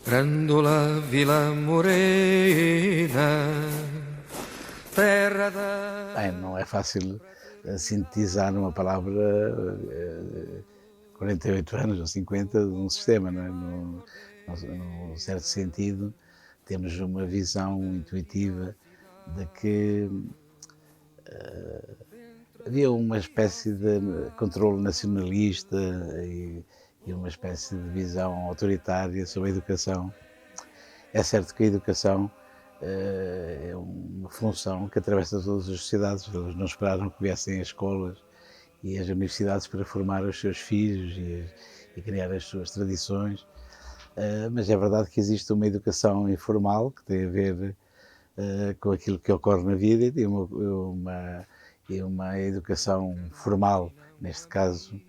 Grândola Vila Morena, terra da... Bem, não é fácil sintetizar numa palavra 48 anos ou 50 de um sistema, não é? Num certo sentido, temos uma visão intuitiva de que havia uma espécie de controle nacionalista e uma espécie de visão autoritária sobre a educação. É certo que a educação é uma função que atravessa todas as sociedades. Eles não esperaram que viessem as escolas e as universidades para formar os seus filhos e criar as suas tradições. Mas é verdade que existe uma educação informal que tem a ver com aquilo que ocorre na vida e uma educação formal, neste caso,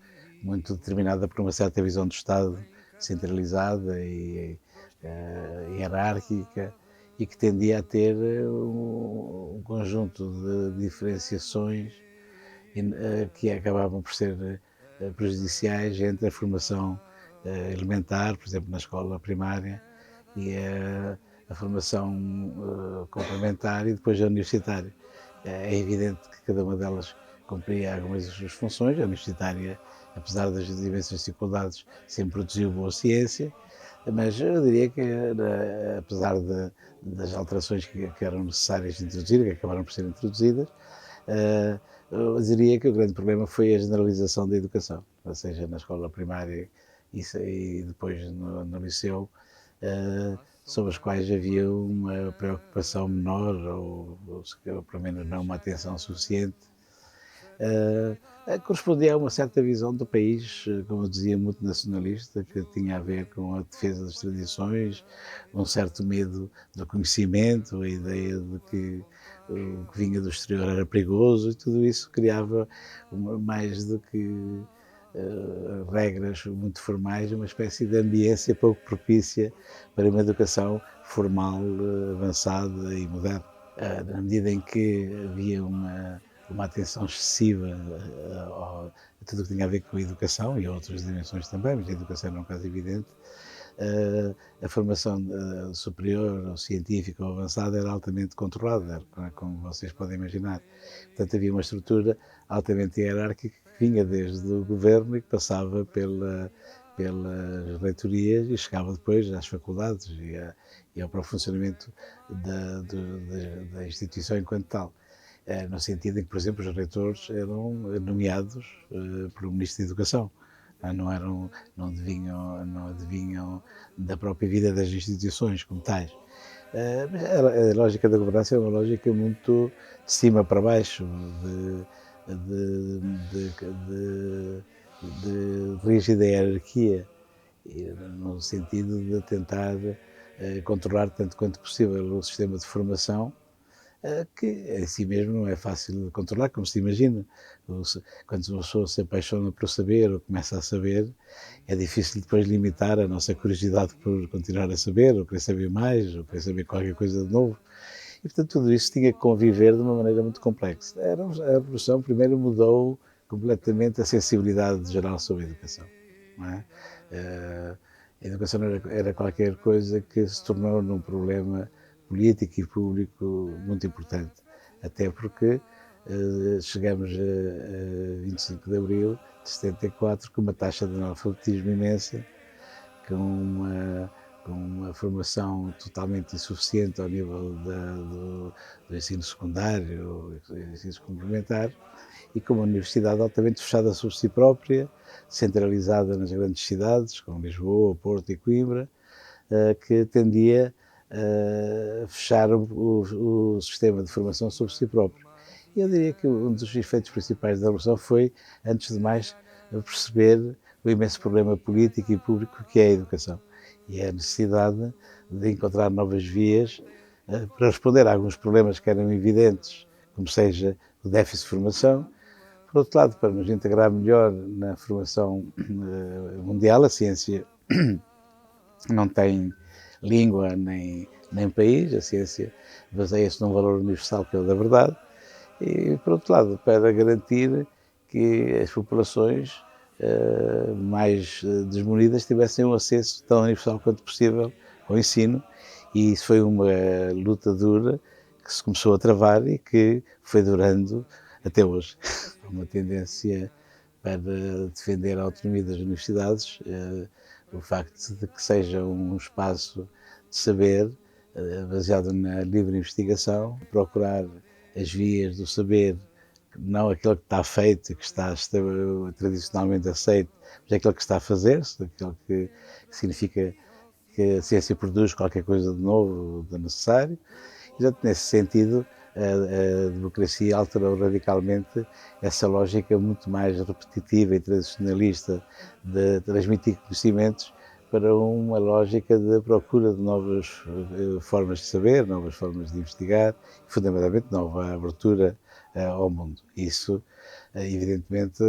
muito determinada por uma certa visão do Estado, centralizada e hierárquica, e que tendia a ter um conjunto de diferenciações que acabavam por ser prejudiciais entre a formação elementar, por exemplo, na escola primária, e a formação complementar e depois a universitária. É evidente que cada uma delas cumpria algumas das suas funções. A universitária, apesar das imensas dificuldades, sempre produziu boa ciência, mas eu diria que, apesar das alterações que eram necessárias introduzir, que acabaram por ser introduzidas, eu diria que o grande problema foi a generalização da educação, ou seja, na escola primária e depois no liceu, sobre os quais havia uma preocupação menor ou pelo menos não uma atenção suficiente. Correspondia a uma certa visão do país, como eu dizia, muito nacionalista, que tinha a ver com a defesa das tradições, um certo medo do conhecimento, a ideia de que o que vinha do exterior era perigoso, e tudo isso criava mais do que regras muito formais, uma espécie de ambiência pouco propícia para uma educação formal, avançada e moderna. Na medida em que havia uma atenção excessiva a tudo o que tinha a ver com a educação e a outras dimensões também, mas a educação era um caso evidente, a formação superior ou científica ou avançada era altamente controlada, como vocês podem imaginar. Portanto, havia uma estrutura altamente hierárquica que vinha desde o governo e que passava pelas reitorias e chegava depois às faculdades e ao próprio funcionamento da instituição enquanto tal. No sentido em que, por exemplo, os reitores eram nomeados pelo Ministro da Educação. Não adivinham da própria vida das instituições como tais. Mas a lógica da governança é uma lógica muito de cima para baixo, de, de, de, de rígida hierarquia, no sentido de tentar controlar tanto quanto possível o sistema de formação, que em si mesmo não é fácil de controlar, como se imagina. Quando uma pessoa se apaixona por saber ou começa a saber, é difícil depois limitar a nossa curiosidade por continuar a saber, ou querer saber mais, ou querer saber qualquer coisa de novo. E, portanto, tudo isso tinha que conviver de uma maneira muito complexa. A Revolução primeiro mudou completamente a sensibilidade geral sobre a educação. Não é? A educação era qualquer coisa que se tornou num problema político e público muito importante, até porque chegamos a 25 de Abril de 74 com uma taxa de analfabetismo imensa, com uma formação totalmente insuficiente ao nível do ensino secundário, do ensino complementar, e com uma universidade altamente fechada sobre si própria, centralizada nas grandes cidades, como Lisboa, Porto e Coimbra, que tendia a fechar o sistema de formação sobre si próprio. E eu diria que um dos efeitos principais da Revolução foi, antes de mais, perceber o imenso problema político e público que é a educação e a necessidade de encontrar novas vias para responder a alguns problemas que eram evidentes, como seja o déficit de formação. Por outro lado, para nos integrar melhor na formação mundial, a ciência não tem língua nem país, a ciência baseia-se num valor universal que é o da verdade, e, por outro lado, para garantir que as populações mais desmunidas tivessem um acesso tão universal quanto possível ao ensino, e isso foi uma luta dura que se começou a travar e que foi durando até hoje. Há uma tendência para defender a autonomia das universidades, o facto de que seja um espaço de saber, baseado na livre investigação, procurar as vias do saber, não aquilo que está feito, que está tradicionalmente aceito, mas aquilo que está a fazer-se, aquilo que significa que a ciência produz qualquer coisa de novo, de necessário. Exato, nesse sentido, a democracia alterou radicalmente essa lógica muito mais repetitiva e tradicionalista de transmitir conhecimentos para uma lógica de procura de novas formas de saber, novas formas de investigar e, fundamentalmente, nova abertura ao mundo. Isso, evidentemente,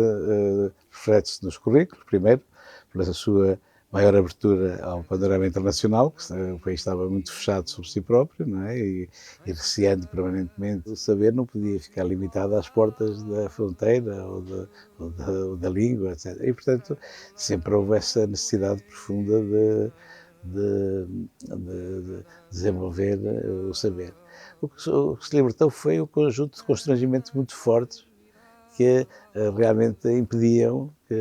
reflete-se nos currículos, primeiro, pela sua maior abertura ao panorama internacional, que o país estava muito fechado sobre si próprio, não é? E receando permanentemente. O saber não podia ficar limitado às portas da fronteira ou da língua, etc. E, portanto, sempre houve essa necessidade profunda de desenvolver o saber. O que se libertou foi um conjunto de constrangimentos muito fortes que realmente impediam que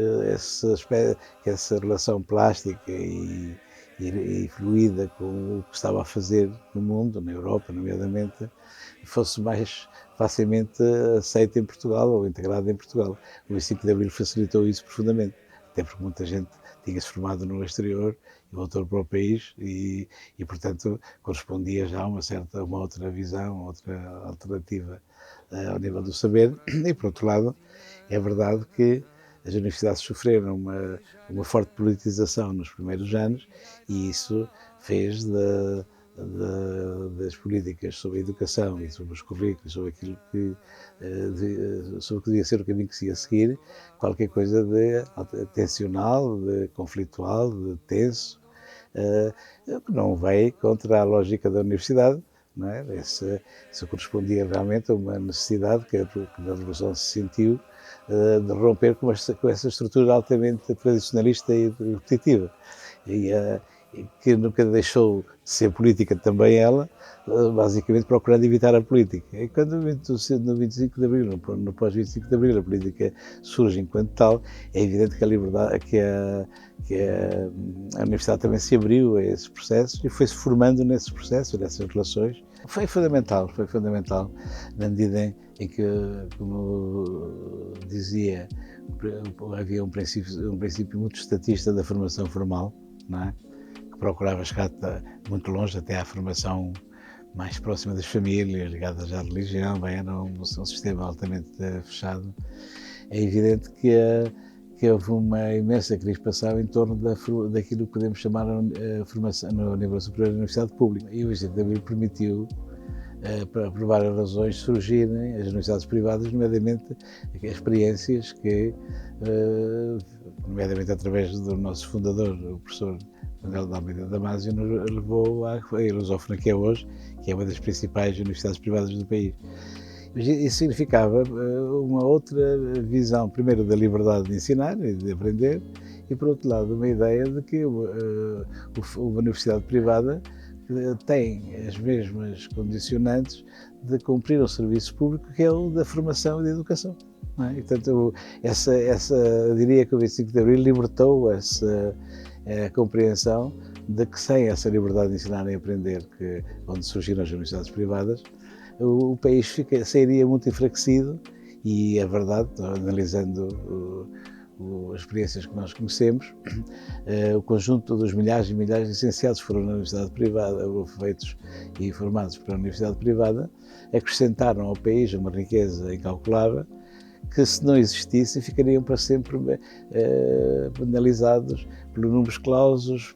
essa relação plástica e fluida com o que estava a fazer no mundo, na Europa, nomeadamente, fosse mais facilmente aceita em Portugal ou integrada em Portugal. O 25 de Abril facilitou isso profundamente, até porque muita gente tinha-se formado no exterior e voltou para o país e, portanto, correspondia já a uma outra visão, outra alternativa ao nível do saber. E, por outro lado, é verdade que as universidades sofreram uma forte politização nos primeiros anos e isso fez das políticas sobre a educação e sobre os currículos, sobre aquilo sobre o que devia ser o caminho que se ia seguir, qualquer coisa de tensional, de conflitual, de tenso, que não vai contra a lógica da universidade. Não é? Isso correspondia realmente a uma necessidade que na Revolução se sentiu de romper com essa estrutura altamente tradicionalista e repetitiva. E que nunca deixou de ser política também ela, basicamente procurando evitar a política. E quando no 25 de Abril, no pós-25 de Abril, a política surge enquanto tal, é evidente que a liberdade, que a universidade também se abriu a esses processos e foi-se formando nesses processos, nessas relações. Foi fundamental, na medida em que, como dizia, havia um princípio muito estatista da formação formal, não é? Que procurava chegar muito longe, até à formação mais próxima das famílias, ligadas à religião. Bem, era um sistema altamente fechado. É evidente que houve uma imensa crispação em torno daquilo que podemos chamar a formação no nível superior da universidade pública. E o 25 de Abril permitiu, por várias razões, surgirem as universidades privadas, nomeadamente experiências que, nomeadamente através do nosso fundador, o professor Manuel de Almeida Damasio, nos levou à lusófona que é hoje, que é uma das principais universidades privadas do país. Isso significava uma outra visão, primeiro da liberdade de ensinar e de aprender, e por outro lado uma ideia de que uma universidade privada tem as mesmas condicionantes de cumprir um serviço público que é o da formação e da educação. Não é? E, portanto, eu diria que o 25 de Abril libertou essa compreensão de que sem essa liberdade de ensinar e aprender, onde surgiram as universidades privadas, o país sairia muito enfraquecido e é verdade, analisando as experiências que nós conhecemos, o conjunto dos milhares e milhares de licenciados que foram na universidade privada, feitos e formados pela universidade privada, acrescentaram ao país uma riqueza incalculável que, se não existissem, ficariam para sempre penalizados pelos números clausos,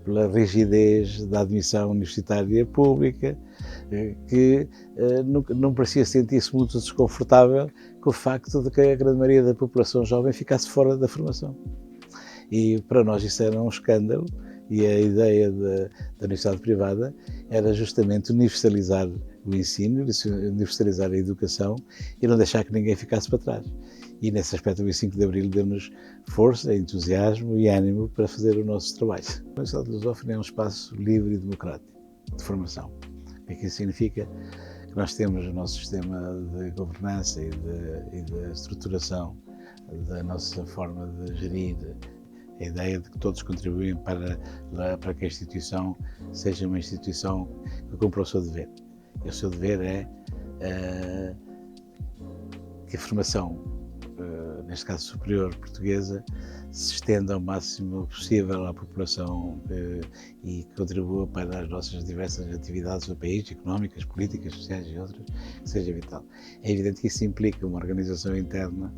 pela rigidez da admissão universitária pública, que não parecia sentir-se muito desconfortável com o facto de que a grande maioria da população jovem ficasse fora da formação. E para nós isso era um escândalo, e a ideia da universidade privada era justamente universalizar o ensino, universalizar a educação e não deixar que ninguém ficasse para trás. E nesse aspecto o 25 de Abril deu-nos força, entusiasmo e ânimo para fazer o nosso trabalho. A Universidade de Lusófona é um espaço livre e democrático de formação. O que é que isso significa? Que nós temos o nosso sistema de governança e de estruturação da nossa forma de gerir, a ideia de que todos contribuem para que a instituição seja uma instituição que cumpra o seu dever. E o seu dever é que a formação, neste caso superior portuguesa, se estenda ao máximo possível à população e que contribua para as nossas diversas atividades do país, económicas, políticas, sociais e outras, que seja vital. É evidente que isso implica uma organização interna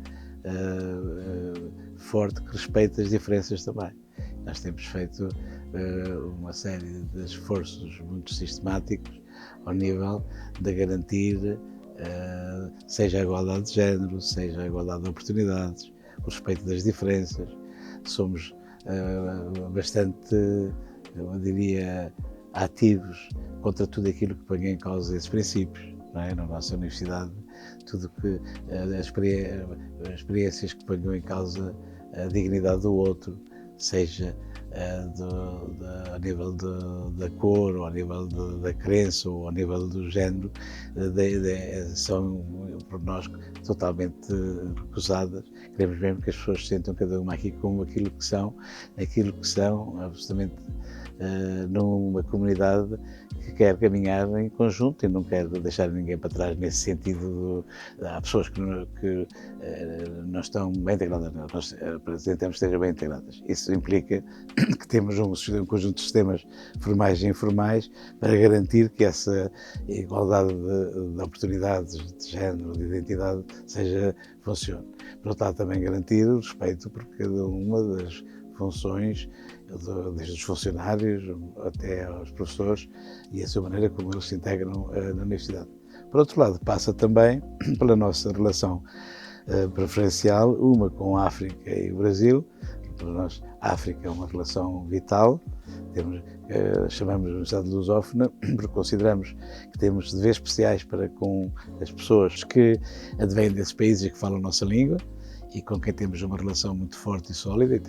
forte que respeite as diferenças também. Nós temos feito uma série de esforços muito sistemáticos ao nível de garantir seja a igualdade de género, seja a igualdade de oportunidades, o respeito das diferenças. Somos bastante, eu diria, ativos contra tudo aquilo que põe em causa esses princípios. Não é? Na nossa universidade, tudo que as experiências que ponham em causa a dignidade do outro, seja a nível da cor, ou ao nível da crença, ou ao nível do género, são por nós totalmente recusadas. Queremos mesmo que as pessoas se sentam cada uma aqui como aquilo que são absolutamente numa comunidade que quer caminhar em conjunto e não quer deixar ninguém para trás nesse sentido. Há pessoas que não estão bem integradas, nós pretendemos que estejam bem integradas. Isso implica que temos um conjunto de sistemas formais e informais para garantir que essa igualdade de oportunidades, de género, de identidade, funcione. Por outro lado, também garantir o respeito por cada uma das funções, desde os funcionários até aos professores e a sua maneira como eles se integram na universidade. Por outro lado, passa também pela nossa relação preferencial, uma com a África e o Brasil. Para nós, a África é uma relação vital. Chamamos a Universidade de Lusófona porque consideramos que temos deveres especiais para com as pessoas que advêm desses países e que falam a nossa língua, e com quem temos uma relação muito forte e sólida,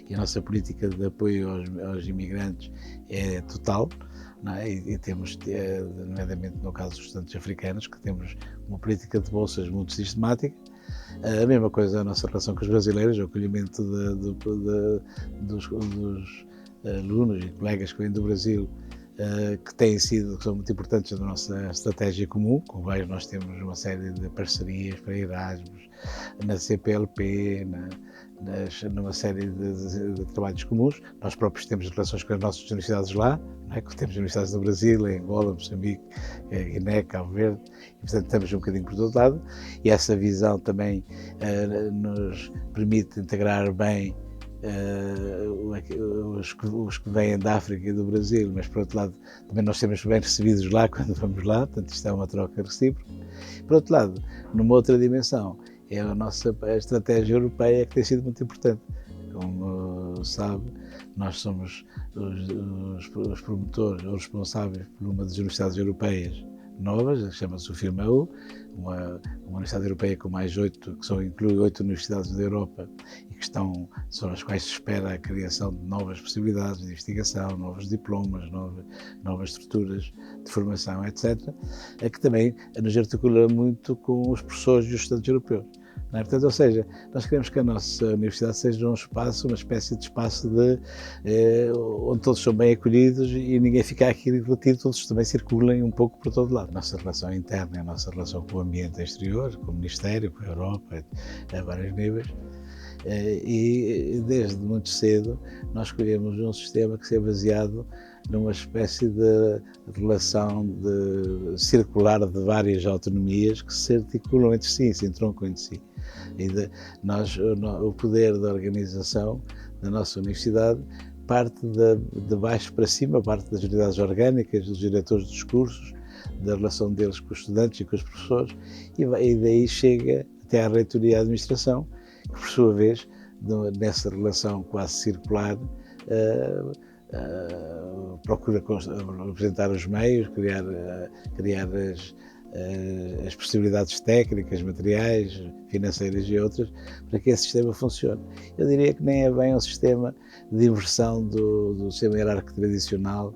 e a nossa política de apoio aos imigrantes é total, não é? E temos, nomeadamente no caso dos estudantes africanos, que temos uma política de bolsas muito sistemática. A mesma coisa a nossa relação com os brasileiros, o acolhimento dos alunos e colegas que vêm do Brasil, que são muito importantes na nossa estratégia comum, com quais nós temos uma série de parcerias para Erasmus, na CPLP, numa série de trabalhos comuns. Nós próprios temos relações com as nossas universidades lá, não é? Temos universidades no Brasil, em Angola, Moçambique, Guiné, Cabo Verde, e portanto estamos um bocadinho por todo lado, e essa visão também nos permite integrar bem os que vêm da África e do Brasil, mas por outro lado também nós somos bem recebidos lá quando vamos lá, portanto isto é uma troca recíproca. Por outro lado, numa outra dimensão, é a estratégia europeia que tem sido muito importante. Como sabe, nós somos os promotores, os responsáveis por uma das universidades europeias novas, chama-se o FIRMAU, uma universidade europeia com mais 8, inclui 8 universidades da Europa e que são as quais se espera a criação de novas possibilidades de investigação, novos diplomas, novas estruturas de formação, etc., que também nos articula muito com os professores e os estudantes europeus. Não é? Portanto, ou seja, nós queremos que a nossa universidade seja uma espécie de espaço onde todos são bem acolhidos e ninguém fica aqui retido, todos também circulem um pouco por todo lado. A nossa relação interna, a nossa relação com o ambiente exterior, com o Ministério, com a Europa, a vários níveis. E desde muito cedo nós escolhemos um sistema que seja baseado numa espécie de relação circular de várias autonomias que se articulam entre si, se entroncam entre si. O poder da organização da nossa universidade parte de baixo para cima, parte das unidades orgânicas, dos diretores dos cursos, da relação deles com os estudantes e com os professores, e daí chega até à reitoria e à administração, que por sua vez, nessa relação quase circular, procura representar os meios, criar as possibilidades técnicas, materiais, financeiras e outras, para que esse sistema funcione. Eu diria que nem é bem um sistema de inversão do sistema hierárquico tradicional